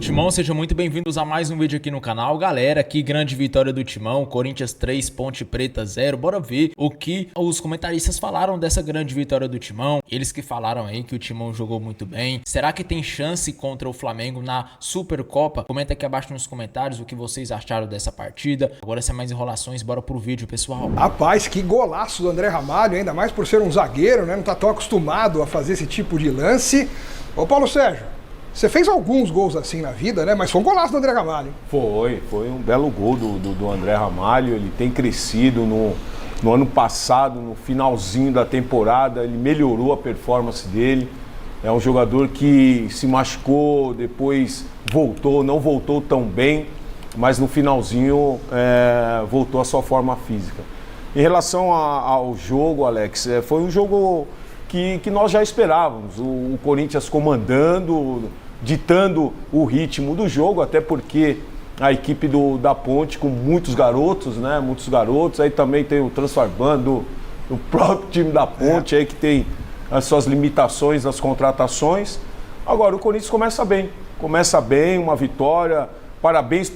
Timão, sejam muito bem-vindos a mais um vídeo aqui no canal. Galera, que grande vitória do Timão, Corinthians 3, Ponte Preta 0. Bora ver o que os comentaristas falaram dessa grande vitória do Timão. Eles que falaram aí que o Timão jogou muito bem. Será que tem chance contra o Flamengo na Supercopa? Comenta aqui abaixo nos comentários o que vocês acharam dessa partida. Agora, sem mais enrolações, bora pro vídeo, pessoal. Rapaz, que golaço do André Ramalho, ainda mais por ser um zagueiro, né? Não tá tão acostumado a fazer esse tipo de lance. Ô Paulo Sérgio, você fez alguns gols assim na vida, né? Mas foi um golaço do André Ramalho. Foi um belo gol do André Ramalho. Ele tem crescido no ano passado, no finalzinho da temporada, ele melhorou a performance dele. É um jogador que se machucou, depois voltou, não voltou tão bem, mas no finalzinho voltou à sua forma física. Em relação ao jogo, Alex, foi um jogo que nós já esperávamos. O Corinthians comandando, ditando o ritmo do jogo, até porque a equipe da Ponte com muitos garotos, né? Muitos garotos. Aí também tem o transfarbando do próprio time da Ponte, aí que tem as suas limitações nas contratações. Agora o Corinthians começa bem, uma vitória. Parabéns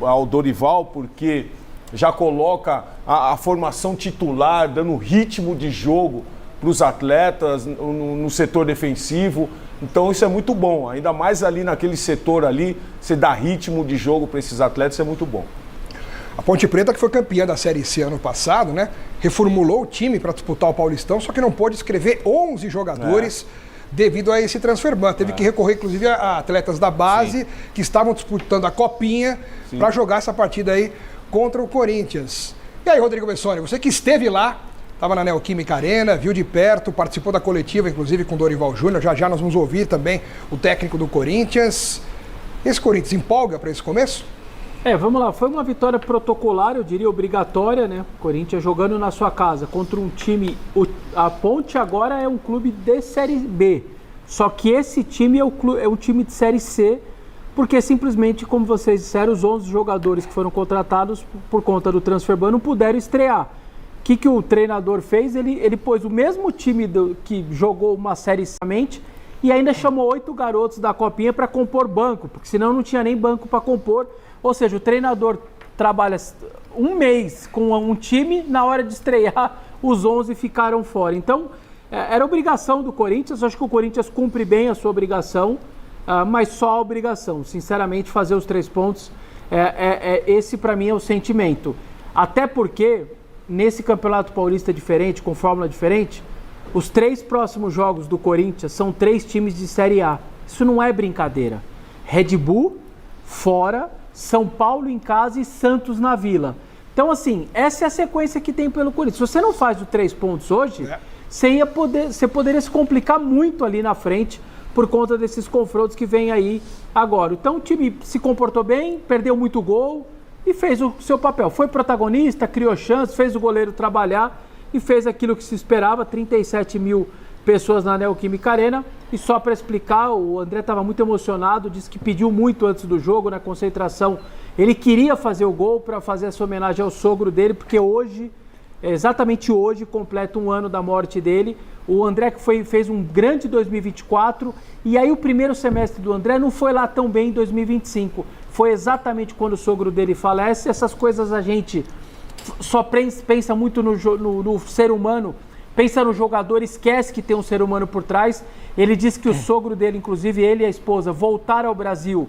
ao Dorival, porque já coloca a formação titular, dando ritmo de jogo para os atletas no setor defensivo. Então isso é muito bom, ainda mais ali naquele setor ali, você dá ritmo de jogo para esses atletas, isso é muito bom. A Ponte Preta, que foi campeã da Série C ano passado, né? Reformulou o time para disputar o Paulistão, só que não pôde inscrever 11 jogadores devido a esse transfer ban. Teve que recorrer, inclusive, a atletas da base que estavam disputando a Copinha para jogar essa partida aí contra o Corinthians. E aí, Rodrigo Bessoni, você que esteve lá, estava na Neoquímica Arena, viu de perto, participou da coletiva, inclusive com o Dorival Júnior. Já nós vamos ouvir também o técnico do Corinthians. Esse Corinthians empolga para esse começo? Vamos lá. Foi uma vitória protocolar, eu diria obrigatória, né? Corinthians jogando na sua casa contra um time... A Ponte agora é um clube de Série B. Só que esse time é um time de Série C, porque simplesmente, como vocês disseram, os 11 jogadores que foram contratados por conta do transfer ban não puderam estrear. O que o treinador fez? Ele pôs o mesmo time que jogou uma série somente e ainda chamou 8 garotos da Copinha para compor banco, porque senão não tinha nem banco para compor. Ou seja, o treinador trabalha um mês com um time, na hora de estrear, os 11 ficaram fora. Então, era obrigação do Corinthians. Acho que o Corinthians cumpre bem a sua obrigação, mas só a obrigação. Sinceramente, fazer os 3 pontos, esse para mim é o sentimento. Até porque nesse Campeonato Paulista diferente, com fórmula diferente, os 3 próximos jogos do Corinthians são 3 times de Série A. Isso não é brincadeira. Red Bull, fora, São Paulo em casa e Santos na Vila. Então, assim, essa é a sequência que tem pelo Corinthians. Se você não faz os 3 pontos hoje, você poderia se complicar muito ali na frente por conta desses confrontos que vem aí agora. Então, o time se comportou bem, perdeu muito gol e fez o seu papel. Foi protagonista, criou chances, fez o goleiro trabalhar e fez aquilo que se esperava, 37 mil pessoas na Neoquímica Arena. E só para explicar, o André estava muito emocionado, disse que pediu muito antes do jogo, na concentração. Ele queria fazer o gol para fazer essa homenagem ao sogro dele, porque hoje, exatamente hoje, completa 1 ano da morte dele. O André que fez um grande 2024, e aí o primeiro semestre do André não foi lá tão bem em 2025. Foi exatamente quando o sogro dele falece. Essas coisas a gente só pensa muito no ser humano, pensa no jogador, esquece que tem um ser humano por trás. Ele disse que o sogro dele, inclusive ele e a esposa, voltaram ao Brasil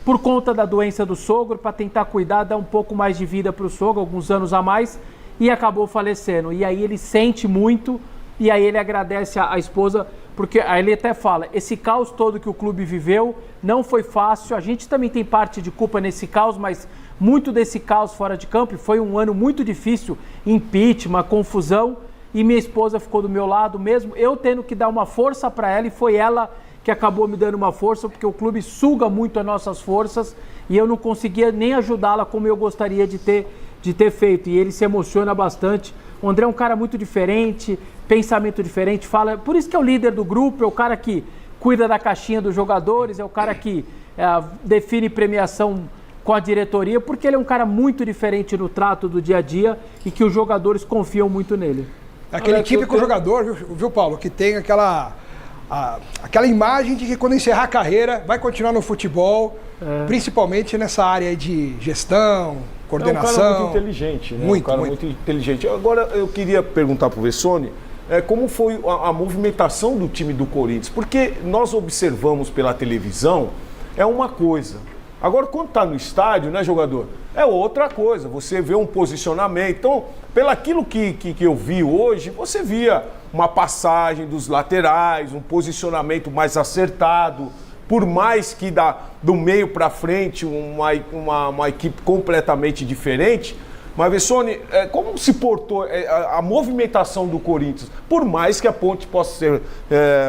por conta da doença do sogro, para tentar cuidar, dar um pouco mais de vida para o sogro, alguns anos a mais, e acabou falecendo. E aí ele sente muito, e aí ele agradece a esposa, porque aí ele até fala, esse caos todo que o clube viveu não foi fácil, a gente também tem parte de culpa nesse caos, mas muito desse caos fora de campo, foi um ano muito difícil, impeachment, confusão, e minha esposa ficou do meu lado mesmo, eu tendo que dar uma força para ela, e foi ela que acabou me dando uma força, porque o clube suga muito as nossas forças, e eu não conseguia nem ajudá-la como eu gostaria de ter feito, e ele se emociona bastante. O André é um cara muito diferente, pensamento diferente, fala, por isso que é o líder do grupo, é o cara que cuida da caixinha dos jogadores, é o cara que define premiação com a diretoria, porque ele é um cara muito diferente no trato do dia a dia e que os jogadores confiam muito nele. É aquele típico jogador, viu, Paulo, que tem aquela imagem de que quando encerrar a carreira vai continuar no futebol, principalmente nessa área de gestão, coordenação. É um cara muito inteligente, né? Muito, muito inteligente. Agora, eu queria perguntar para o Vessone, como foi a movimentação do time do Corinthians? Porque nós observamos pela televisão, é uma coisa. Agora, quando está no estádio, né, jogador? É outra coisa. Você vê um posicionamento. Então, pelaquilo que eu vi hoje, você via uma passagem dos laterais, um posicionamento mais acertado. Por mais que do meio para frente uma equipe completamente diferente. Mas, Vessone, como se portou a movimentação do Corinthians? Por mais que a Ponte possa ser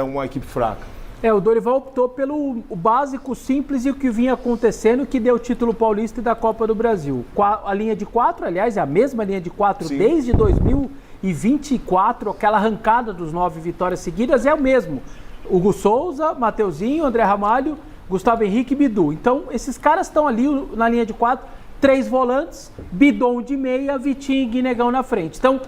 uma equipe fraca. O Dorival optou pelo básico, simples e o que vinha acontecendo, que deu o título paulista e da Copa do Brasil. A linha de 4, aliás, é a mesma linha de 4 Sim. desde 2024, aquela arrancada dos 9 vitórias seguidas é o mesmo. Hugo Souza, Mateuzinho, André Ramalho, Gustavo Henrique e Bidu. Então, esses caras estão ali na linha de 4, 3 volantes, Bidon de meia, Vitinho e Guinegão na frente. Então,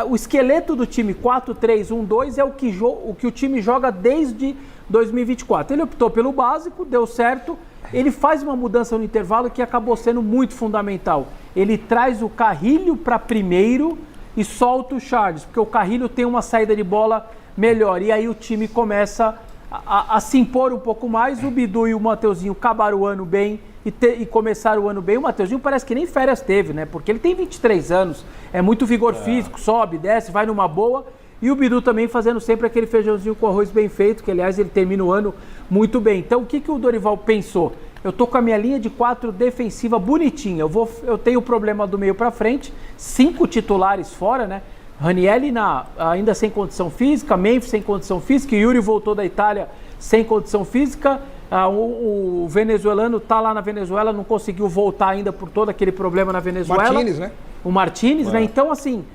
o esqueleto do time 4-3-1-2 é o que o time joga desde 2024. Ele optou pelo básico, deu certo. Ele faz uma mudança no intervalo que acabou sendo muito fundamental. Ele traz o Carrilho para primeiro e solta o Charles, porque o Carrilho tem uma saída de bola melhor. E aí o time começa a se impor um pouco mais. O Bidu e o Mateuzinho acabaram o ano bem e começaram o ano bem. O Mateuzinho parece que nem férias teve, né? Porque ele tem 23 anos, é muito vigor físico, sobe, desce, vai numa boa. E o Bidu também fazendo sempre aquele feijãozinho com arroz bem feito, que aliás ele termina o ano muito bem. Então o que o Dorival pensou? Eu tô com a minha linha de 4 defensiva bonitinha. Eu tenho o problema do meio para frente, 5 titulares fora, né? Ranieri ainda sem condição física, Memphis sem condição física, Yuri voltou da Itália sem condição física, o venezuelano está lá na Venezuela, não conseguiu voltar ainda por todo aquele problema na Venezuela. Martínez, né? O Martínez, né? Então, assim,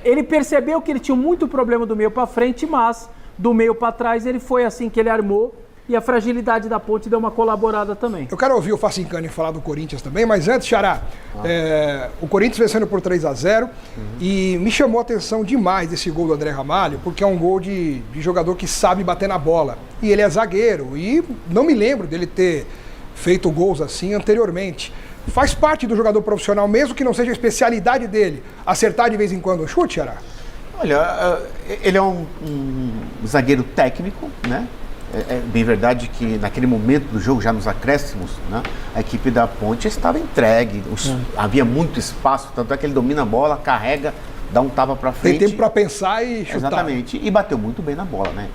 ele percebeu que ele tinha muito problema do meio para frente, mas do meio para trás ele foi assim que ele armou. E a fragilidade da Ponte deu uma colaborada também. Eu quero ouvir o Facincani falar do Corinthians também, mas antes, Xará, o Corinthians vencendo por 3-0 e me chamou a atenção demais esse gol do André Ramalho, porque é um gol de jogador que sabe bater na bola. E ele é zagueiro, e não me lembro dele ter feito gols assim anteriormente. Faz parte do jogador profissional, mesmo que não seja a especialidade dele, acertar de vez em quando o chute, Xará? Olha, ele é um zagueiro técnico, né? É bem verdade que naquele momento do jogo, já nos acréscimos, né, a equipe da Ponte estava entregue, havia muito espaço, tanto é que ele domina a bola, carrega, dá um tapa para frente. Tem tempo para pensar e chutar. Exatamente, e bateu muito bem na bola, né?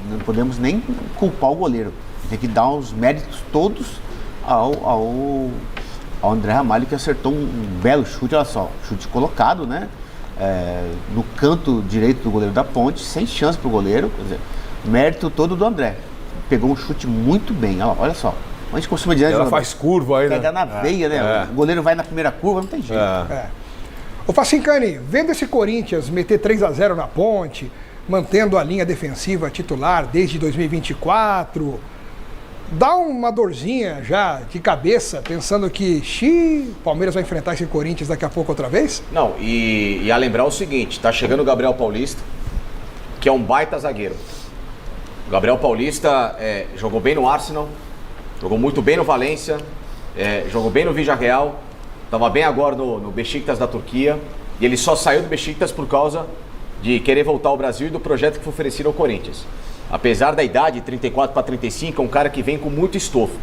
Não podemos nem culpar o goleiro, tem que dar os méritos todos ao André Ramalho, que acertou um belo chute, olha só, chute colocado, né? No canto direito do goleiro da Ponte, sem chance para o goleiro, quer dizer, mérito todo do André. Pegou um chute muito bem, olha só. A gente costuma dizer... Ela faz curva aí, né? Pega na veia, né? O goleiro vai na primeira curva, não tem jeito. Ô Facincani, vendo esse Corinthians meter 3-0 na Ponte, mantendo a linha defensiva titular desde 2024, dá uma dorzinha já de cabeça, pensando que o Palmeiras vai enfrentar esse Corinthians daqui a pouco outra vez? Não, e a lembrar o seguinte, tá chegando o Gabriel Paulista, que é um baita zagueiro. O Gabriel Paulista jogou bem no Arsenal, jogou muito bem no Valência, jogou bem no Villarreal, estava bem agora no Beşiktaş da Turquia, e ele só saiu do Beşiktaş por causa de querer voltar ao Brasil e do projeto que foi oferecido ao Corinthians. Apesar da idade, 34 para 35, é um cara que vem com muito estofo.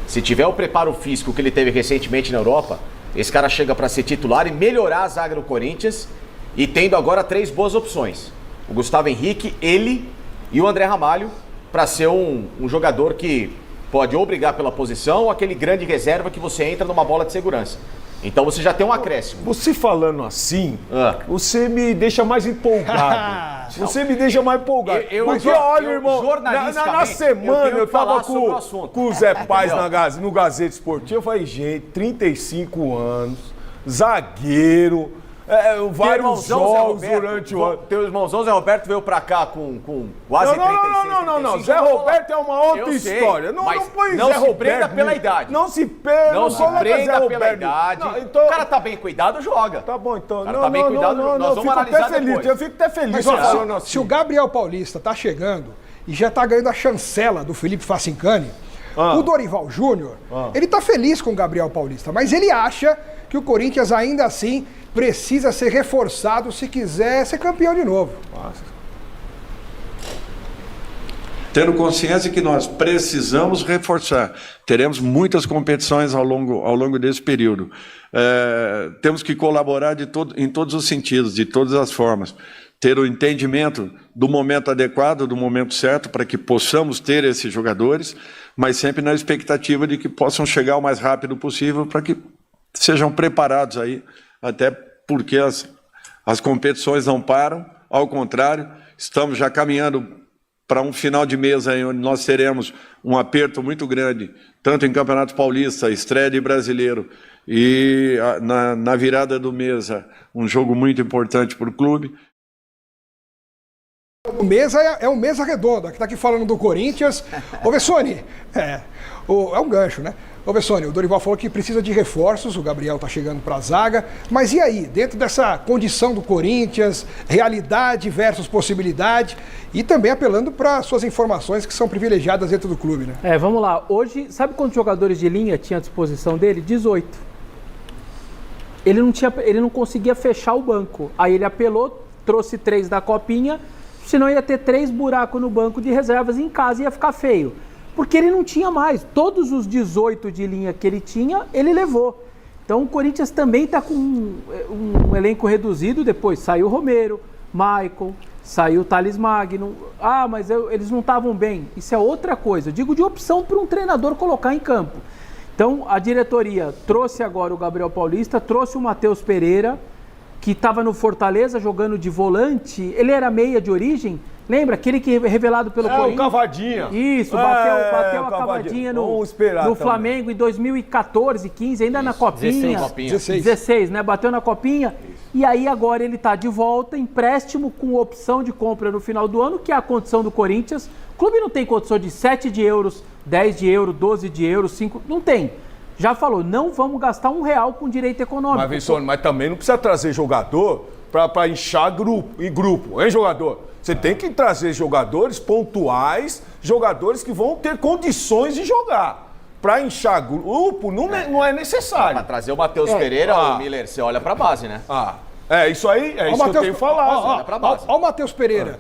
Se tiver o preparo físico que ele teve recentemente na Europa, esse cara chega para ser titular e melhorar a zaga do Corinthians, e tendo agora 3 boas opções. O Gustavo Henrique, ele e o André Ramalho, para ser um jogador que pode ou brigar pela posição ou aquele grande reserva que você entra numa bola de segurança. Então você já tem um acréscimo. Você falando assim, você me deixa mais empolgado. Você me deixa mais empolgado. Porque olha, irmão, na semana eu tava com o Zé Paz no Gazeta Esportivo, eu falei, gente, 35 anos, zagueiro... vários jogos durante o ano. Teu irmãozão Zé Roberto veio pra cá com quase 36, não. Zé Roberto é uma outra história. Não põe não Zé se Roberto. prenda pela idade. Não se prenda pela idade. Então, o cara tá bem cuidado, joga. Tá bom, então. O cara tá bem cuidado, nós vamos analisar depois. Eu fico até feliz. Mas, se o Gabriel Paulista tá chegando e já tá ganhando a chancela do Felipe Facincani, O Dorival Júnior, ele tá feliz com o Gabriel Paulista, mas ele acha que o Corinthians ainda assim precisa ser reforçado se quiser ser campeão de novo. Tendo consciência que nós precisamos reforçar. Teremos muitas competições ao longo desse período. Temos que colaborar em todos os sentidos, de todas as formas. Ter o entendimento do momento adequado, do momento certo, para que possamos ter esses jogadores, mas sempre na expectativa de que possam chegar o mais rápido possível para que sejam preparados aí, até porque as competições não param, ao contrário, estamos já caminhando para um final de mês aí, onde nós teremos um aperto muito grande, tanto em Campeonato Paulista, estreia de Brasileiro, e na virada do mês, um jogo muito importante para o clube. O mesa é um mesa redonda, que tá aqui falando do Corinthians. Ô Vessone, é um gancho, né? Ô Vessone, o Dorival falou que precisa de reforços, o Gabriel tá chegando para a zaga, mas e aí, dentro dessa condição do Corinthians, realidade versus possibilidade, e também apelando para suas informações que são privilegiadas dentro do clube, né? Vamos lá, hoje, sabe quantos jogadores de linha tinha à disposição dele? 18. Ele não conseguia fechar o banco, aí ele apelou, trouxe 3 da copinha, senão ia ter 3 buracos no banco de reservas em casa e ia ficar feio. Porque ele não tinha mais. Todos os 18 de linha que ele tinha, ele levou. Então o Corinthians também está com um elenco reduzido. Depois saiu o Romero, Maicon, saiu o Thales Magno. Mas eles não estavam bem. Isso é outra coisa. Eu digo de opção para um treinador colocar em campo. Então a diretoria trouxe agora o Gabriel Paulista, trouxe o Matheus Pereira, que estava no Fortaleza jogando de volante. Ele era meia de origem. Lembra? Aquele que revelado pelo Corinthians. O Cavadinha. Isso, bateu a cavadinha no Flamengo em 2014, 15, ainda na Copinha. 16, né? Bateu na Copinha. Isso. E aí agora ele está de volta, empréstimo com opção de compra no final do ano, que é a condição do Corinthians. O clube não tem condição de 7 de euros, 10 de euros, 12 de euros, 5... Não tem. Já falou, não vamos gastar R$1 com direito econômico. Mas também não precisa trazer jogador para inchar grupo, hein, jogador? Você tem que trazer jogadores pontuais, jogadores que vão ter condições de jogar. Para inchar grupo não é necessário. Para trazer o Matheus Pereira, o Miller, você olha para a base, né? Isso aí, isso que eu tenho falado. Olha o Matheus Pereira.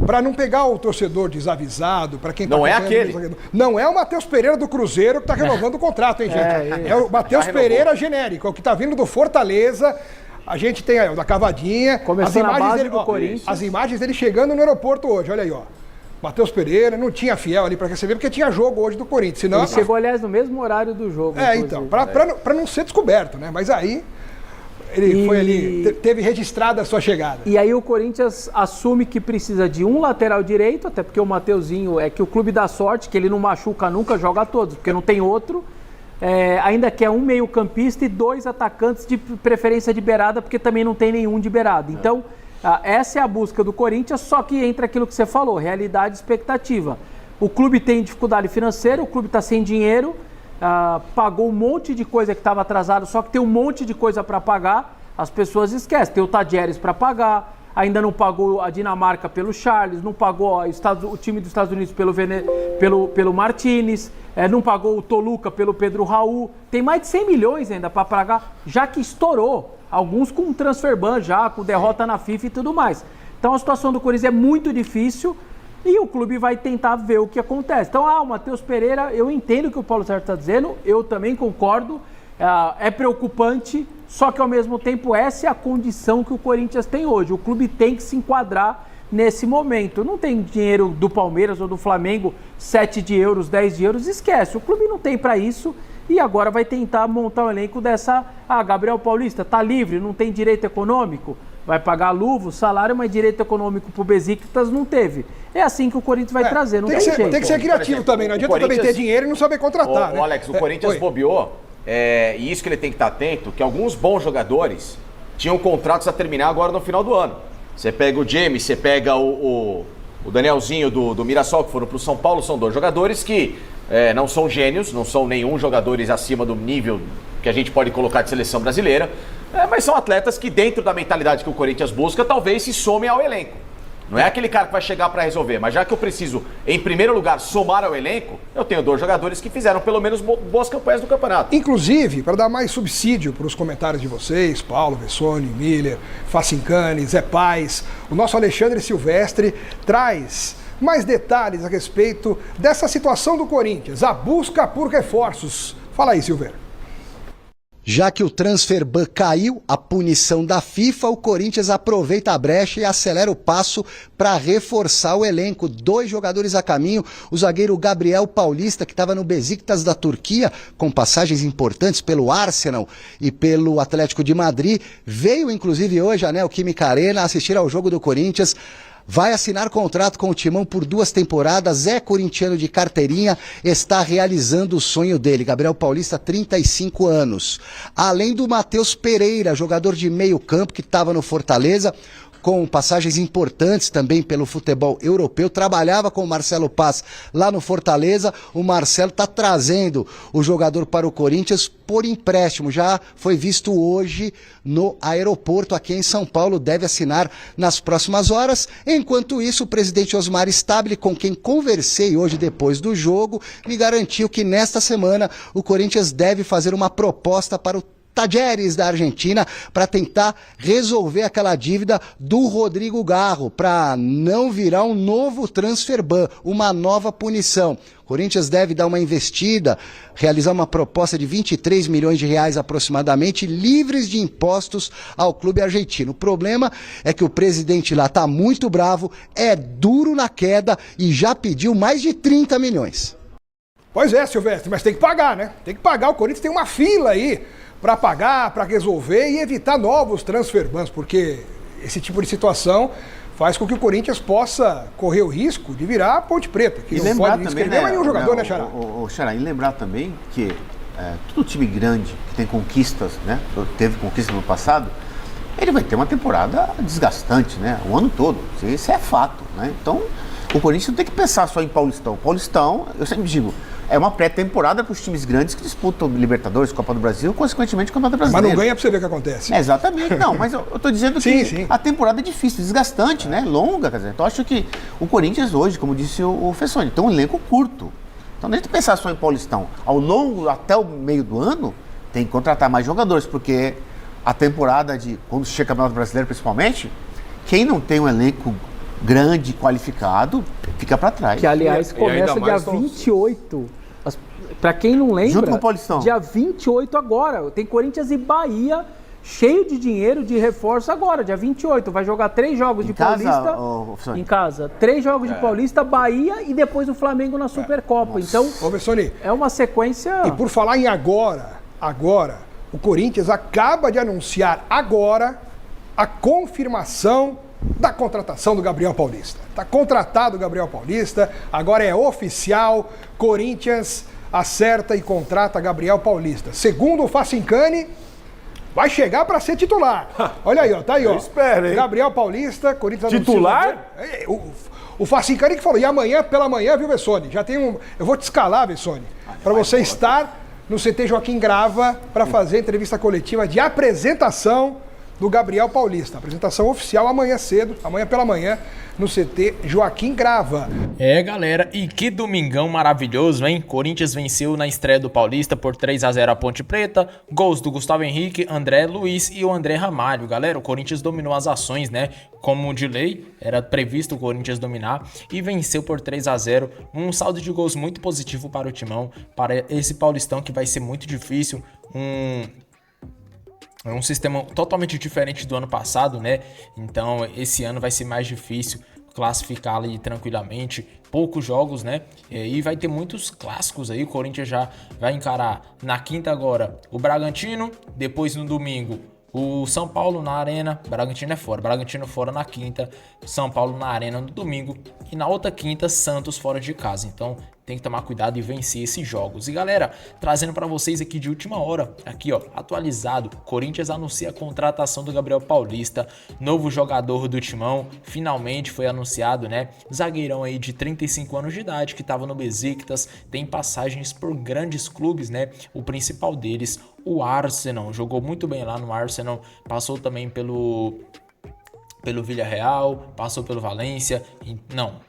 Para não pegar o torcedor desavisado, para quem tá não é aquele. Não é o Matheus Pereira do Cruzeiro que está renovando o contrato, hein, gente? É o Matheus Pereira genérico, é o que está vindo do Fortaleza. A gente tem aí o da Cavadinha. Começou na base do Corinthians. As imagens dele chegando no aeroporto hoje, olha aí, ó. Matheus Pereira, não tinha fiel ali para receber, porque tinha jogo hoje do Corinthians. Senão, ele chegou, aliás, no mesmo horário do jogo. Então, para não ser descoberto, né? Mas aí ele foi ali, teve registrada a sua chegada. E aí o Corinthians assume que precisa de um lateral direito, até porque o Mateuzinho é que o clube dá sorte, que ele não machuca nunca, joga todos, porque não tem outro. Ainda quer um meio-campista e 2 atacantes de preferência de beirada, porque também não tem nenhum de beirada. Então, essa é a busca do Corinthians, só que entra aquilo que você falou, realidade e expectativa. O clube tem dificuldade financeira, o clube está sem dinheiro, pagou um monte de coisa que estava atrasado, só que tem um monte de coisa para pagar, as pessoas esquecem. Tem o Tadieres para pagar, ainda não pagou a Dinamarca pelo Charles, não pagou o time dos Estados Unidos pelo Martinez, não pagou o Toluca pelo Pedro Raul. Tem mais de 100 milhões ainda para pagar, já que estourou. Alguns com transfer ban já, com derrota na FIFA e tudo mais. Então a situação do Corinthians é muito difícil e o clube vai tentar ver o que acontece. Então, o Matheus Pereira, eu entendo o que o Paulo Sérgio está dizendo, eu também concordo, é preocupante, só que ao mesmo tempo essa é a condição que o Corinthians tem hoje. O clube tem que se enquadrar nesse momento. Não tem dinheiro do Palmeiras ou do Flamengo, 7 de euros, 10 de euros, esquece. O clube não tem para isso e agora vai tentar montar um elenco dessa... Gabriel Paulista tá livre, não tem direito econômico, vai pagar luva, salário, mas direito econômico pro Besiktas não teve. É assim que o Corinthians vai trazer, não tem jeito. Tem que ser criativo também, não adianta também ter dinheiro e não saber contratar, né? Alex, o Corinthians bobeou, e isso que ele tem que estar atento, que alguns bons jogadores tinham contratos a terminar agora no final do ano. Você pega o James, você pega o Danielzinho do Mirassol, que foram pro São Paulo, são 2 jogadores que não são gênios, não são nenhum jogadores acima do nível que a gente pode colocar de seleção brasileira, mas são atletas que dentro da mentalidade que o Corinthians busca, talvez se somem ao elenco. Não é aquele cara que vai chegar para resolver, mas já que eu preciso, em primeiro lugar, somar ao elenco, eu tenho 2 jogadores que fizeram pelo menos boas campanhas no campeonato. Inclusive, para dar mais subsídio para os comentários de vocês, Paulo, Vessone, Miller, Facincani, Zé Paz, o nosso Alexandre Silvestre traz mais detalhes a respeito dessa situação do Corinthians, a busca por reforços. Fala aí, Silveira. Já que o transfer ban caiu, a punição da FIFA, o Corinthians aproveita a brecha e acelera o passo para reforçar o elenco. 2 jogadores a caminho, o zagueiro Gabriel Paulista, que estava no Besiktas da Turquia, com passagens importantes pelo Arsenal e pelo Atlético de Madrid, veio inclusive hoje à Neoquímica Arena assistir ao jogo do Corinthians. Vai assinar contrato com o Timão por 2 temporadas, é corintiano de carteirinha, está realizando o sonho dele. Gabriel Paulista, 35 anos. Além do Matheus Pereira, jogador de meio campo que estava no Fortaleza, com passagens importantes também pelo futebol europeu, trabalhava com o Marcelo Paz lá no Fortaleza. O Marcelo está trazendo o jogador para o Corinthians por empréstimo, já foi visto hoje no aeroporto aqui em São Paulo, deve assinar nas próximas horas. Enquanto isso, o presidente Osmar Stabile, com quem conversei hoje depois do jogo, me garantiu que nesta semana o Corinthians deve fazer uma proposta para o Tajeres da Argentina para tentar resolver aquela dívida do Rodrigo Garro, para não virar um novo transfer ban, uma nova punição. O Corinthians deve dar uma investida, realizar uma proposta de 23 milhões de reais aproximadamente, livres de impostos ao clube argentino. O problema é que o presidente lá está muito bravo, é duro na queda e já pediu mais de 30 milhões. Pois é, Silvestre, mas tem que pagar, né? Tem que pagar, o Corinthians tem uma fila aí para pagar, para resolver e evitar novos transfer bans, porque esse tipo de situação faz com que o Corinthians possa correr o risco de virar a Ponte Preta, que e não lembrar pode inscrever mais nenhum jogador, né, Xará? Xará, e lembrar também que todo time grande que tem conquistas, né, teve conquistas no passado, ele vai ter uma temporada desgastante, né, o ano todo, isso é fato, né, então o Corinthians não tem que pensar só em Paulistão. Paulistão, eu sempre digo, é uma pré-temporada para os times grandes que disputam Libertadores, Copa do Brasil, consequentemente o Campeonato Brasileiro. Mas não ganha para você ver o que acontece. Exatamente, não, mas eu estou dizendo que a temporada é difícil, desgastante, né, longa, quer dizer, então eu acho que o Corinthians hoje, como disse o Fessoni, tem um elenco curto. Então não é de pensar só em Paulistão. Ao longo, até o meio do ano, tem que contratar mais jogadores, porque a temporada de, quando chega o Campeonato Brasileiro principalmente, quem não tem um elenco grande, qualificado, fica para trás. Que, aliás, começa dia 28. Para quem não lembra, junto com o Paulistão. Dia 28 agora. Tem Corinthians e Bahia cheio de dinheiro, de reforço agora, dia 28. Vai jogar 3 jogos de Paulista em casa. 3 jogos de Paulista, Bahia e depois o Flamengo na Supercopa. Então, é uma sequência... E por falar em agora, o Corinthians acaba de anunciar agora a confirmação da contratação do Gabriel Paulista. Está contratado o Gabriel Paulista, agora é oficial, Corinthians acerta e contrata Gabriel Paulista. Segundo o Facincani, vai chegar para ser titular. Olha aí, ó, tá aí, ó. Espero, hein? Gabriel Paulista, Corinthians... Titular? O Facincani que falou, e amanhã, pela manhã, viu, Vessone? Já tem um... Eu vou te escalar, Vessone, para você estar no CT Joaquim Grava para fazer a entrevista coletiva de apresentação do Gabriel Paulista. Apresentação oficial amanhã cedo, amanhã pela manhã, no CT Joaquim Grava. Galera, e que domingão maravilhoso, hein? Corinthians venceu na estreia do Paulista por 3-0 a Ponte Preta, gols do Gustavo Henrique, André Luiz e o André Ramalho. Galera, o Corinthians dominou as ações, né? Como de lei, era previsto o Corinthians dominar e venceu por 3-0. Um saldo de gols muito positivo para o Timão, para esse Paulistão que vai ser muito difícil. É um sistema totalmente diferente do ano passado, né? Então, esse ano vai ser mais difícil classificar ali tranquilamente. Poucos jogos, né? E vai ter muitos clássicos aí. O Corinthians já vai encarar na quinta agora o Bragantino. Depois, no domingo, o São Paulo na Arena. Bragantino é fora. Bragantino fora na quinta. São Paulo na Arena no domingo. E na outra quinta, Santos fora de casa. Então, tem que tomar cuidado e vencer esses jogos. E galera, trazendo para vocês aqui de última hora, aqui ó, atualizado, Corinthians anuncia a contratação do Gabriel Paulista, novo jogador do Timão, finalmente foi anunciado, né? Zagueirão aí de 35 anos de idade, que estava no Besiktas, tem passagens por grandes clubes, né? O principal deles, o Arsenal, jogou muito bem lá no Arsenal, passou também pelo pelo Villarreal, passou pelo Valência,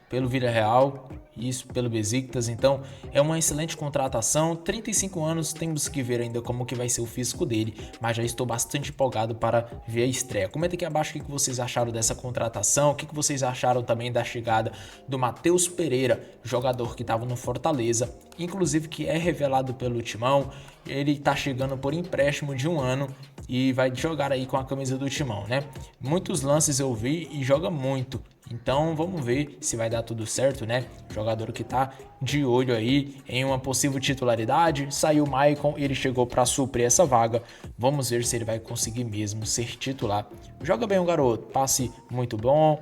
pelo Villarreal, isso, pelo Besiktas, então é uma excelente contratação. 35 anos, temos que ver ainda como que vai ser o físico dele, mas já estou bastante empolgado para ver a estreia. Comenta aqui abaixo o que vocês acharam dessa contratação, o que vocês acharam também da chegada do Matheus Pereira, jogador que estava no Fortaleza, inclusive que é revelado pelo Timão. Ele tá chegando por empréstimo de 1 ano e vai jogar aí com a camisa do Timão, né? Muitos lances eu vi e joga muito. Então vamos ver se vai dar tudo certo, né? Jogador que tá de olho aí em uma possível titularidade. Saiu o Maicon, ele chegou para suprir essa vaga. Vamos ver se ele vai conseguir mesmo ser titular. Joga bem o garoto, passe muito bom.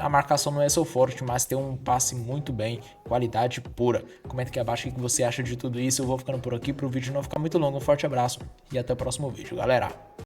A marcação não é seu forte, mas tem um passe muito bem, qualidade pura. Comenta aqui abaixo o que você acha de tudo isso. Eu vou ficando por aqui para o vídeo não ficar muito longo. Um forte abraço e até o próximo vídeo, galera.